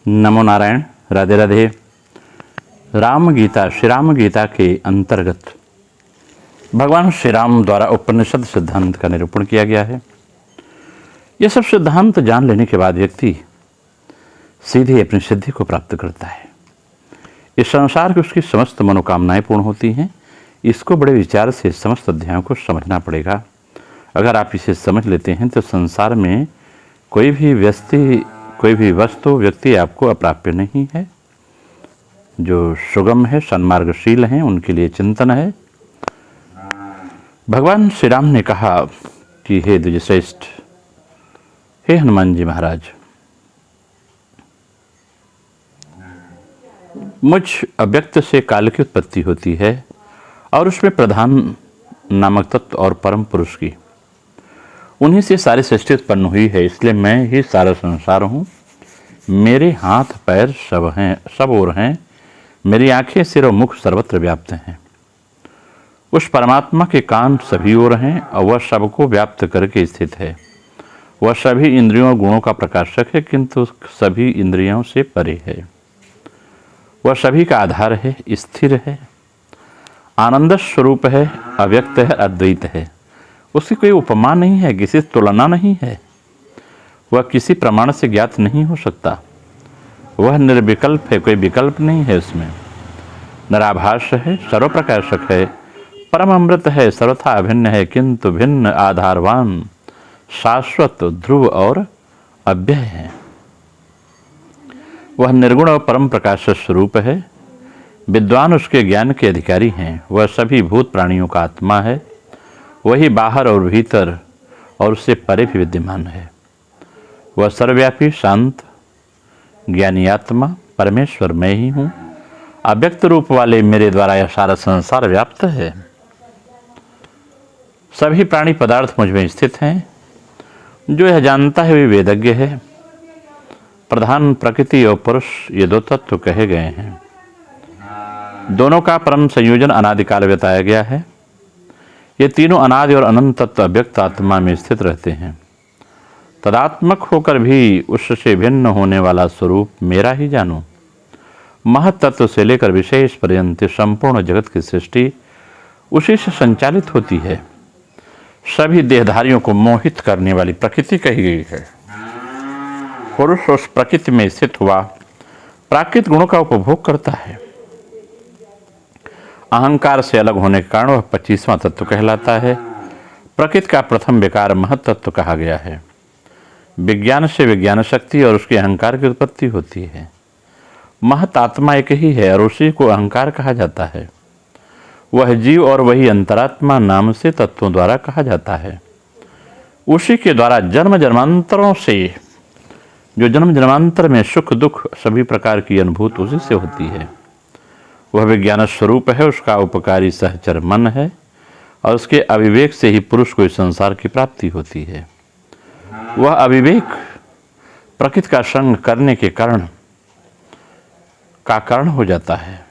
नमो नारायण। राधे राधे। राम गीता, श्री राम गीता के अंतर्गत भगवान श्री राम द्वारा उपनिषद सिद्धांत का निरूपण किया गया है। यह सब सिद्धांत जान लेने के बाद व्यक्ति सीधे अपनी सिद्धि को प्राप्त करता है। इस संसार की उसकी समस्त मनोकामनाएं पूर्ण होती हैं। इसको बड़े विचार से समस्त अध्यायों को समझना पड़ेगा। अगर आप इसे समझ लेते हैं तो संसार में कोई भी वस्तु व्यक्ति आपको अप्राप्य नहीं है। जो सुगम है, सन्मार्गशील हैं, उनके लिए चिंतन है। भगवान श्री राम ने कहा कि हे द्विजश्रेष्ठ, हे हनुमान जी महाराज, मुझ अव्यक्त से काल की उत्पत्ति होती है और उसमें प्रधान नामक तत्व और परम पुरुष की, उन्हीं से सारी सृष्टि उत्पन्न हुई है। इसलिए मैं ही सारा संसार हूँ। मेरे हाथ पैर सब ओर हैं। मेरी आंखें, सिर और मुख सर्वत्र व्याप्त हैं। उस परमात्मा के कान सभी ओर हैं और वह सबको व्याप्त करके स्थित है। वह सभी इंद्रियों और गुणों का प्रकाशक है, किंतु सभी इंद्रियों से परे है। वह सभी का आधार है, स्थिर है, आनंद स्वरूप है, अव्यक्त है, अद्वैत है। उसकी कोई उपमा नहीं है, किसी तुलना नहीं है। वह किसी प्रमाण से ज्ञात नहीं हो सकता। वह निर्विकल्प है, कोई विकल्प नहीं है उसमें। निराभास है, सर्वप्रकाशक है, परम अमृत है, सर्वथा अभिन्न है, किंतु भिन्न, आधारवान, शाश्वत, ध्रुव और अव्यय है। वह निर्गुण और परम प्रकाश स्वरूप है। विद्वान उसके ज्ञान के अधिकारी हैं। वह सभी भूत प्राणियों का आत्मा है। वही बाहर और भीतर और उससे परे भी विद्यमान है। वह सर्वव्यापी, शांत, ज्ञानी आत्मा परमेश्वर मैं ही हूँ। अव्यक्त रूप वाले मेरे द्वारा यह सारा संसार व्याप्त है। सभी प्राणी पदार्थ मुझ में स्थित हैं। जो यह जानता है वे वेदज्ञ है। प्रधान प्रकृति और पुरुष, ये दो तत्व कहे गए हैं। दोनों का परम संयोजन अनादिकाल बताया गया है। ये तीनों अनादि और अनंत तत्व अव्यक्त आत्मा में स्थित रहते हैं। तदात्मक होकर भी उससे भिन्न होने वाला स्वरूप मेरा ही जानो। महत तत्व से लेकर विशेष पर्यंत संपूर्ण जगत की सृष्टि उसी से संचालित होती है। सभी देहधारियों को मोहित करने वाली प्रकृति कही गई है। पुरुष उस प्रकृति में स्थित हुआ प्राकृतिक गुणों का उपभोग करता है। अहंकार से अलग होने के कारण वह 25वां तत्व कहलाता है। प्रकृति का प्रथम विकार महत तत्व कहा गया है। विज्ञान से विज्ञान शक्ति और उसके अहंकार की उत्पत्ति होती है। महत आत्मा एक ही है और उसी को अहंकार कहा जाता है। वह जीव और वही अंतरात्मा नाम से तत्वों द्वारा कहा जाता है। उसी के द्वारा जन्म जन्मांतर में सुख दुख सभी प्रकार की अनुभूति उसी से होती है। वह विज्ञान स्वरूप है। उसका उपकारी सहचर मन है और उसके अविवेक से ही पुरुष को इस संसार की प्राप्ति होती है। वह अविवेक प्रकृति का संग करने के कारण हो जाता है।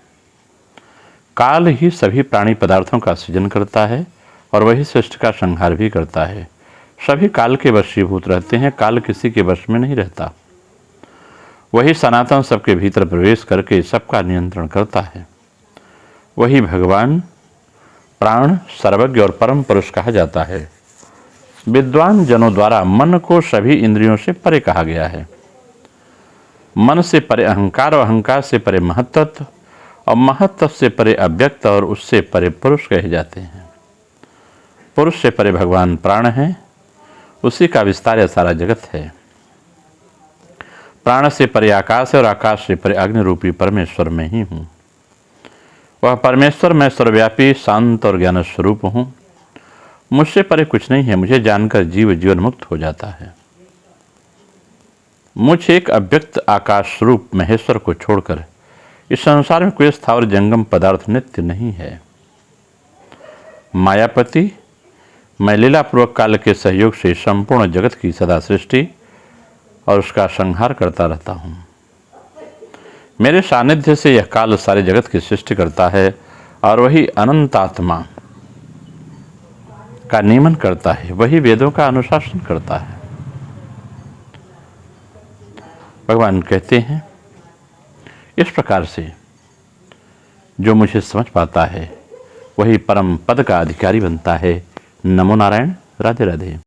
काल ही सभी प्राणी पदार्थों का सृजन करता है और वही सृष्टि का संहार भी करता है। सभी काल के वशीभूत रहते हैं। काल किसी के वश में नहीं रहता। वही सनातन सबके भीतर प्रवेश करके सबका नियंत्रण करता है। वही भगवान, प्राण, सर्वज्ञ और परम पुरुष कहा जाता है। विद्वान जनों द्वारा मन को सभी इंद्रियों से परे कहा गया है। मन से परे अहंकार और अहंकार से परे महत्त्व और महत्त्व से परे अव्यक्त और उससे परे पुरुष कहे जाते हैं। पुरुष से परे भगवान प्राण हैं। उसी का विस्तार यह सारा जगत है। प्राण से परे आकाश है और आकाश से परे अग्नि रूपी परमेश्वर में ही हूँ। वह परमेश्वर मैं सर्वव्यापी, शांत और ज्ञान स्वरूप हूँ। मुझसे परे कुछ नहीं है। मुझे जानकर जीव जीवन मुक्त हो जाता है। मुझ एक अव्यक्त आकाश रूप महेश्वर को छोड़कर इस संसार में कोई स्थावर जंगम पदार्थ नित्य नहीं है। मायापति मैं लीलापूर्वक काल के सहयोग से संपूर्ण जगत की सदा सृष्टि और उसका संहार करता रहता हूँ। मेरे सानिध्य से यह काल सारे जगत की सृष्टि करता है और वही अनंत आत्मा का नियमन करता है। वही वेदों का अनुशासन करता है। भगवान कहते हैं इस प्रकार से जो मुझे समझ पाता है वही परम पद का अधिकारी बनता है। नमो नारायण। राधे राधे।